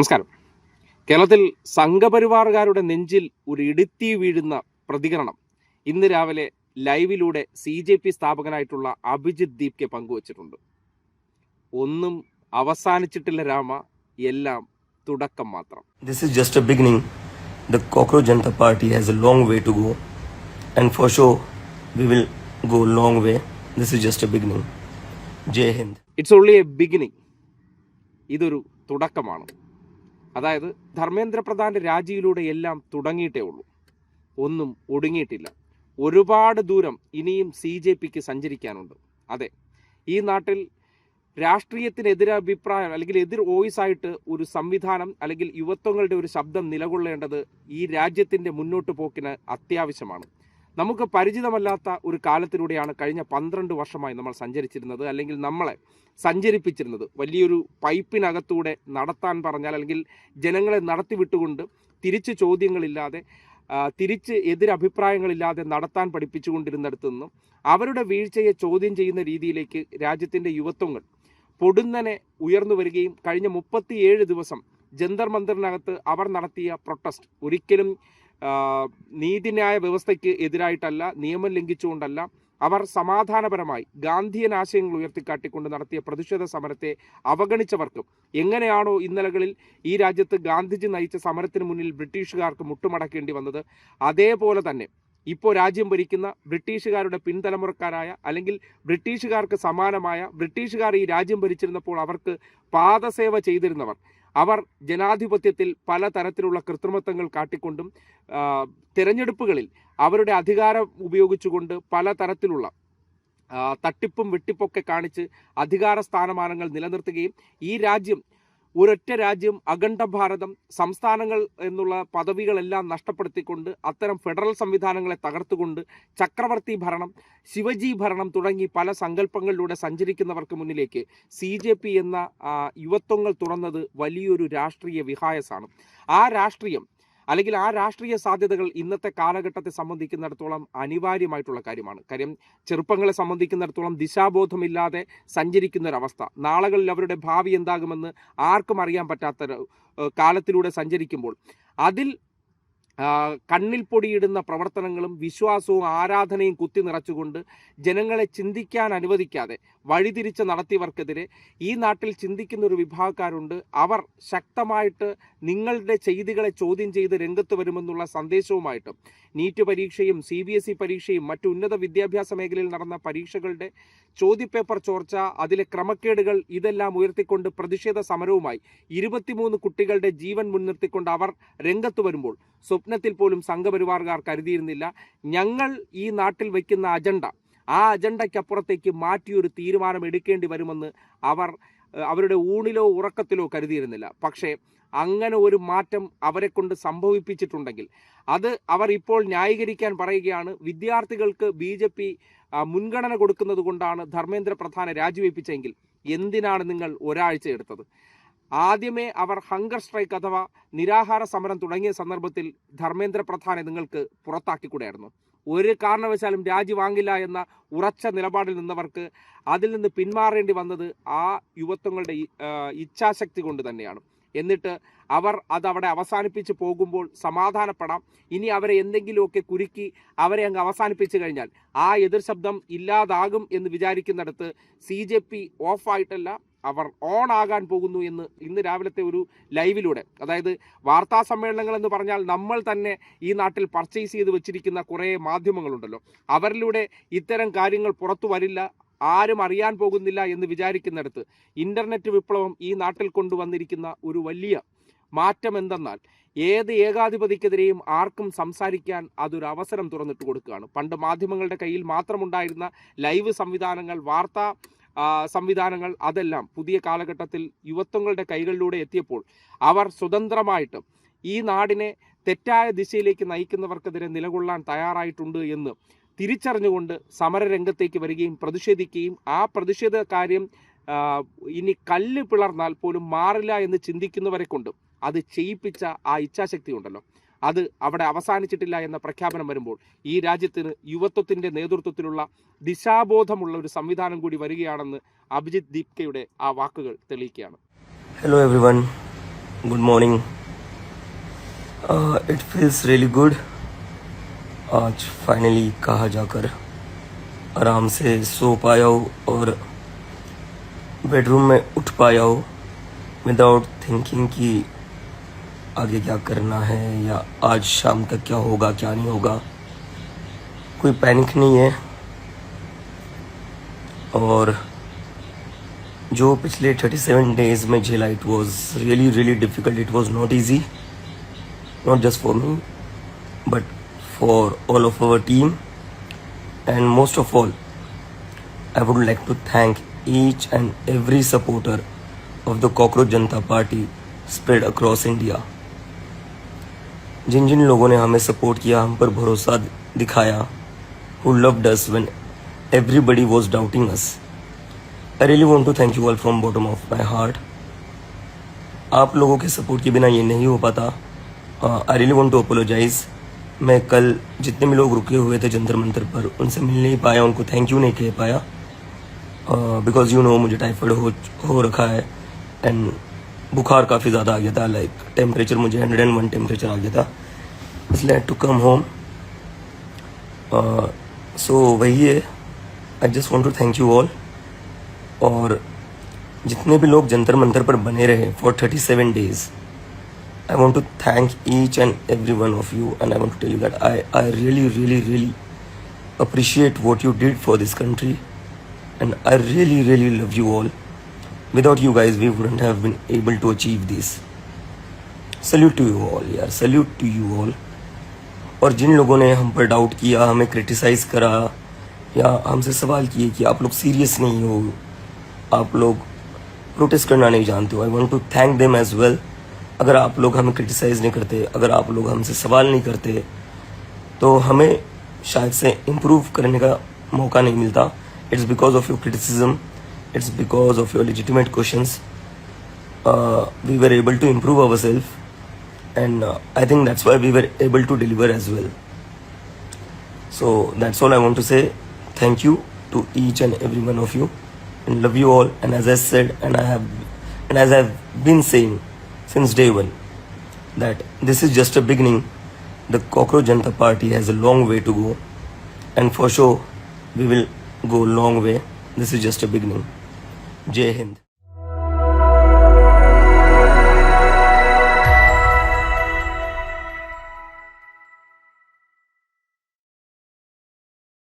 നമസ്കാരം. കേരളത്തിൽ സംഘപരിവാറുകാരുടെ നെഞ്ചിൽ ഒരു ഇടുത്തി വീഴുന്ന പ്രതികരണം ഇന്ന് രാവിലെ ലൈവിലൂടെ CJP സ്ഥാപകനായിട്ടുള്ള അഭിജിത്ത് ദീപ്കെ പങ്കുവച്ചിട്ടുണ്ട്. ഒന്നും അവസാനിച്ചിട്ടില്ല രാമ, എല്ലാം തുടക്കം മാത്രം. This is just a beginning. The Cockroach Janata Party has a long way to go, and for sure we will go a long way. This is just a beginning. Jai Hind. It's only a beginning. ഇതൊരു തുടക്കമാണ്. അതായത് ധർമ്മേന്ദ്ര പ്രധാന്റെ രാജിയിലൂടെ എല്ലാം തുടങ്ങിയിട്ടേ ഉള്ളൂ, ഒന്നും ഒടുങ്ങിയിട്ടില്ല. ഒരുപാട് ദൂരം ഇനിയും CJPക്ക് സഞ്ചരിക്കാനുണ്ട്. അതെ, ഈ നാട്ടിൽ രാഷ്ട്രീയത്തിന് അഭിപ്രായം അല്ലെങ്കിൽ എതിർ വോയിസ് ആയിട്ട് ഒരു സംവിധാനം അല്ലെങ്കിൽ യുവത്വങ്ങളുടെ ഒരു ശബ്ദം നിലകൊള്ളേണ്ടത് ഈ രാജ്യത്തിൻ്റെ മുന്നോട്ട് പോക്കിന് അത്യാവശ്യമാണ്. നമുക്ക് പരിചിതമല്ലാത്ത ഒരു കാലത്തിലൂടെയാണ് കഴിഞ്ഞ 12 വർഷമായി നമ്മൾ സഞ്ചരിച്ചിരുന്നത്, അല്ലെങ്കിൽ നമ്മളെ സഞ്ചരിപ്പിച്ചിരുന്നത്. വലിയൊരു പൈപ്പിനകത്തൂടെ നടത്താൻ പറഞ്ഞാൽ, അല്ലെങ്കിൽ ജനങ്ങളെ നടത്തിവിട്ടുകൊണ്ട് തിരിച്ച് ചോദ്യങ്ങളില്ലാതെ, തിരിച്ച് എതിരഭിപ്രായങ്ങളില്ലാതെ നടത്താൻ പഠിപ്പിച്ചുകൊണ്ടിരുന്നിടത്തു നിന്നും അവരുടെ വീഴ്ചയെ ചോദ്യം ചെയ്യുന്ന രീതിയിലേക്ക് രാജ്യത്തിൻ്റെ യുവത്വങ്ങൾ പൊടുന്നനെ ഉയർന്നു വരികയും കഴിഞ്ഞ 37 ദിവസം ജന്തർ മന്ദിറിനകത്ത് അവർ നടത്തിയ പ്രൊട്ടസ്റ്റ് ഒരിക്കലും നീതിന്യായ വ്യവസ്ഥയ്ക്ക് എതിരായിട്ടല്ല, നിയമം ലംഘിച്ചുകൊണ്ടല്ല, അവർ സമാധാനപരമായി ഗാന്ധിയൻ ആശയങ്ങൾ ഉയർത്തിക്കാട്ടിക്കൊണ്ട് നടത്തിയ പ്രതിഷേധ സമരത്തെ അവഗണിച്ചവർക്കും എങ്ങനെയാണോ ഇന്നലകളിൽ ഈ രാജ്യത്ത് ഗാന്ധിജി നയിച്ച സമരത്തിന് മുന്നിൽ ബ്രിട്ടീഷുകാർക്ക് മുട്ടുമടക്കേണ്ടി വന്നത്, അതേപോലെ തന്നെ ഇപ്പോൾ രാജ്യം ഭരിക്കുന്ന ബ്രിട്ടീഷുകാരുടെ പിൻതലമുറക്കാരായ അല്ലെങ്കിൽ ബ്രിട്ടീഷുകാർക്ക് സമാനമായ, ബ്രിട്ടീഷുകാർ ഈ രാജ്യം ഭരിച്ചിരുന്നപ്പോൾ അവർക്ക് പാദസേവ ചെയ്തിരുന്നവർ, അവർ ജനാധിപത്യത്തിൽ പലതരത്തിലുള്ള കൃത്രിമത്വങ്ങൾ കാട്ടിക്കൊണ്ടും തിരഞ്ഞെടുപ്പുകളിൽ അവരുടെ അധികാരം ഉപയോഗിച്ചുകൊണ്ട് പലതരത്തിലുള്ള തട്ടിപ്പും വെട്ടിപ്പൊക്കെ കാണിച്ച് അധികാര സ്ഥാനമാനങ്ങൾ നിലനിർത്തുകയും ഈ രാജ്യം ഒരൊറ്റ രാജ്യം, അഖണ്ഡ ഭാരതം, സംസ്ഥാനങ്ങൾ എന്നുള്ള പദവികളെല്ലാം നഷ്ടപ്പെടുത്തിക്കൊണ്ട് അത്തരം ഫെഡറൽ സംവിധാനങ്ങളെ തകർത്തുകൊണ്ട് ചക്രവർത്തി ഭരണം, ശിവജി ഭരണം തുടങ്ങി പല സങ്കല്പങ്ങളിലൂടെ സഞ്ചരിക്കുന്നവർക്ക് മുന്നിലേക്ക് CJP എന്ന യുവത്വങ്ങൾ തുറന്നത് വലിയൊരു രാഷ്ട്രീയ വിഹായസാണ്. ആ രാഷ്ട്രീയം അല്ലെങ്കിൽ ആ രാഷ്ട്രീയ സാധ്യതകൾ ഇന്നത്തെ കാലഘട്ടത്തെ സംബന്ധിക്കുന്നിടത്തോളം അനിവാര്യമായിട്ടുള്ള കാര്യമാണ്. കാര്യം ചെറുപ്പങ്ങളെ സംബന്ധിക്കുന്നിടത്തോളം ദിശാബോധമില്ലാതെ സഞ്ചരിക്കുന്ന ഒരവസ്ഥ, നാളുകളിൽ അവരുടെ ഭാവി എന്താകുമെന്ന് ആർക്കും അറിയാൻ പറ്റാത്ത കാലത്തിലൂടെ സഞ്ചരിക്കുമ്പോൾ അതിൽ കണ്ണിൽ പൊടിയിടുന്ന പ്രവർത്തനങ്ങളും വിശ്വാസവും ആരാധനയും കുത്തി നിറച്ചുകൊണ്ട് ജനങ്ങളെ ചിന്തിക്കാൻ അനുവദിക്കാതെ വഴിതിരിച്ച് നടത്തിയവർക്കെതിരെ ഈ നാട്ടിൽ ചിന്തിക്കുന്ന ഒരു വിഭാഗക്കാരുണ്ട്. അവർ ശക്തമായിട്ട് നിങ്ങളുടെ ചെയ്തികളെ ചോദ്യം ചെയ്ത് രംഗത്ത് വരുമെന്നുള്ള സന്ദേശവുമായിട്ട് നീറ്റ് പരീക്ഷയും CBSE പരീക്ഷയും മറ്റു ഉന്നത വിദ്യാഭ്യാസ മേഖലയിൽ നടന്ന പരീക്ഷകളുടെ ചോദ്യപേപ്പർ ചോർച്ച, അതിലെ ക്രമക്കേടുകൾ, ഇതെല്ലാം ഉയർത്തിക്കൊണ്ട് പ്രതിഷേധ സമരവുമായി 23 കുട്ടികളുടെ ജീവൻ മുൻനിർത്തിക്കൊണ്ട് അവർ രംഗത്ത് വരുമ്പോൾ സ്വപ്നത്തിൽ പോലും സംഘപരിവാറുകാർ കരുതിയിരുന്നില്ല ഞങ്ങൾ ഈ നാട്ടിൽ വയ്ക്കുന്ന അജണ്ട, ആ അജണ്ടയ്ക്കപ്പുറത്തേക്ക് മാറ്റിയൊരു തീരുമാനം എടുക്കേണ്ടി വരുമെന്ന് അവരുടെ ഊണിലോ ഉറക്കത്തിലോ കരുതിയിരുന്നില്ല. പക്ഷേ അങ്ങനെ ഒരു മാറ്റം അവരെ കൊണ്ട് സംഭവിപ്പിച്ചിട്ടുണ്ടെങ്കിൽ അത് അവർ ഇപ്പോൾ ന്യായീകരിക്കാൻ പറയുകയാണ്. വിദ്യാർത്ഥികൾക്ക് BJP മുൻഗണന കൊടുക്കുന്നത് കൊണ്ടാണ് ധർമ്മേന്ദ്ര പ്രധാനെ രാജിവെപ്പിച്ചെങ്കിൽ എന്തിനാണ് നിങ്ങൾ ഒരാഴ്ച എടുത്തത്? ആദ്യമേ അവർ ഹങ്കർ സ്ട്രൈക്ക് അഥവാ നിരാഹാര സമരം തുടങ്ങിയ സന്ദർഭത്തിൽ ധർമ്മേന്ദ്ര പ്രധാനെ നിങ്ങൾക്ക് പുറത്താക്കിക്കൂടായിരുന്നു. ഒരു കാരണവശാലും രാജി വാങ്ങില്ല എന്ന ഉറച്ച നിലപാടിൽ നിന്നവർക്ക് അതിൽ നിന്ന് പിന്മാറേണ്ടി വന്നത് ആ യുവത്വങ്ങളുടെ ഇച്ഛാശക്തി കൊണ്ട് തന്നെയാണ്. എന്നിട്ട് അവർ അതവിടെ അവസാനിപ്പിച്ച് പോകുമ്പോൾ സമാധാനപ്പെടാം, ഇനി അവരെ എന്തെങ്കിലുമൊക്കെ കുരുക്കി അവരെ അങ്ങ് അവസാനിപ്പിച്ചു കഴിഞ്ഞാൽ ആ എതിർ ശബ്ദം ഇല്ലാതാകും എന്ന് വിചാരിക്കുന്നിടത്ത് CJP ഓഫായിട്ടല്ല, അവർ ഓൺ ആകാൻ പോകുന്നു എന്ന് ഇന്ന് രാവിലത്തെ ഒരു ലൈവിലൂടെ, അതായത് വാർത്താ സമ്മേളനങ്ങൾ എന്ന് പറഞ്ഞാൽ നമ്മൾ തന്നെ ഈ നാട്ടിൽ പർച്ചേസ് ചെയ്ത് വെച്ചിരിക്കുന്ന കുറേ മാധ്യമങ്ങളുണ്ടല്ലോ, അവരിലൂടെ ഇത്തരം കാര്യങ്ങൾ പുറത്തു വരില്ല, ആരും അറിയാൻ പോകുന്നില്ല എന്ന് വിചാരിക്കുന്നിടത്ത് ഇൻ്റർനെറ്റ് വിപ്ലവം ഈ നാട്ടിൽ കൊണ്ടുവന്നിരിക്കുന്ന ഒരു വലിയ മാറ്റം എന്തെന്നാൽ ഏത് ഏകാധിപതിക്കെതിരെയും ആർക്കും സംസാരിക്കാൻ അതൊരു അവസരം തുറന്നിട്ട് കൊടുക്കുകയാണ്. പണ്ട് മാധ്യമങ്ങളുടെ കയ്യിൽ മാത്രമുണ്ടായിരുന്ന ലൈവ് സംവിധാനങ്ങൾ, വാർത്താ സംവിധാനങ്ങൾ, അതെല്ലാം പുതിയ കാലഘട്ടത്തിൽ യുവത്വങ്ങളുടെ കൈകളിലൂടെ എത്തിയപ്പോൾ അവർ സ്വതന്ത്രമായിട്ട് ഈ നാടിനെ തെറ്റായ ദിശയിലേക്ക് നയിക്കുന്നവർക്കെതിരെ നിലകൊള്ളാൻ തയ്യാറായിട്ടുണ്ട് എന്ന് തിരിച്ചറിഞ്ഞുകൊണ്ട് സമരരംഗത്തേക്ക് വരികയും പ്രതിഷേധിക്കുകയും ആ പ്രതിഷേധ കാര്യം ഇനി കല്ല് പിളർന്നാൽ പോലും മാറില്ല എന്ന് ചിന്തിക്കുന്നവരെ കൊണ്ട് അത് ചെയ്യിപ്പിച്ച ആ ഇച്ഛാശക്തി ഉണ്ടല്ലോ, അത് അവിടെ അവസാനിച്ചിട്ടില്ല എന്ന പ്രഖ്യാപനം വരുമ്പോൾ ഈ രാജ്യത്തിന് യുവത്വത്തിൻ്റെ നേതൃത്വത്തിലുള്ള ദിശാബോധമുള്ള ഒരു സംവിധാനം കൂടി വരികയാണെന്ന് അഭിജിത്ത് ദീപ്കയുടെ ആ വാക്കുകൾ തെളിയിക്കുകയാണ്. Hello everyone, Good morning. It feels really good. आज फाइनली कहा जाकर आराम से सो पाया हूँ और बेडरूम में उठ पाया हूँ विदाउट थिंकिंग कि आगे क्या करना है या आज शाम तक क्या होगा क्या नहीं होगा. कोई पैनिक नहीं है. और जो पिछले 37 डेज में झेला, it was really difficult. It was not easy, not just for me but for all of our team. And most of all I would like to thank each and every supporter of the Cockroach Janta Party spread across India. जिन जिन लोगों ने हमें support किया, हम पर भरोसा दिखाया, who loved us when everybody was doubting us. I really want to thank you all from bottom of my heart. आप लोगों के सपोर्ट के बिना ये नहीं हो पाता. I really want to apologize. मैं कल जितने भी लोग रुके हुए थे जंतर मंतर पर, उनसे मिल नहीं पाया, उनको थैंक यू नहीं कह पाया. बिकॉज यू नो मुझे टाइफाइड हो रखा है एंड बुखार काफ़ी ज़्यादा आ गया था. लाइक टेम्परेचर मुझे 101 टेम्परेचर आ गया था, इसलिए टू कम होम. सो वही है. I just want to thank you all. और जितने भी लोग जंतर मंतर पर बने रहे for 37 days, I want to thank each and every one of you and I want to tell you that I really appreciate what you did for this country and I really love you all. Without you guys we wouldn't have been able to achieve this. Salute to you all यार, salute to you all. और जिन लोगों ने हम पर doubt किया, हमें criticise करा या हमसे सवाल किए कि आप लोग सीरियस नहीं हो, आप लोग प्रोटेस्ट करना नहीं जानते हो, I want to thank them as well. अगर आप लोग हमें क्रिटिसाइज नहीं करते, अगर आप लोग हमसे सवाल नहीं करते, तो हमें शायद से इम्प्रूव करने का मौका नहीं मिलता. It's because of your criticism, it's because of your legitimate questions we were able to improve our self. And I think that's why we were able to deliver as well. So that's all I want to say. Thank you to each and every one of you and love you all. And as I said, and as I've been saying since day one, that this is just a beginning. The Cockroach Janata Party has a long way to go, and for sure we will go a long way. This is just a beginning. Jai Hind.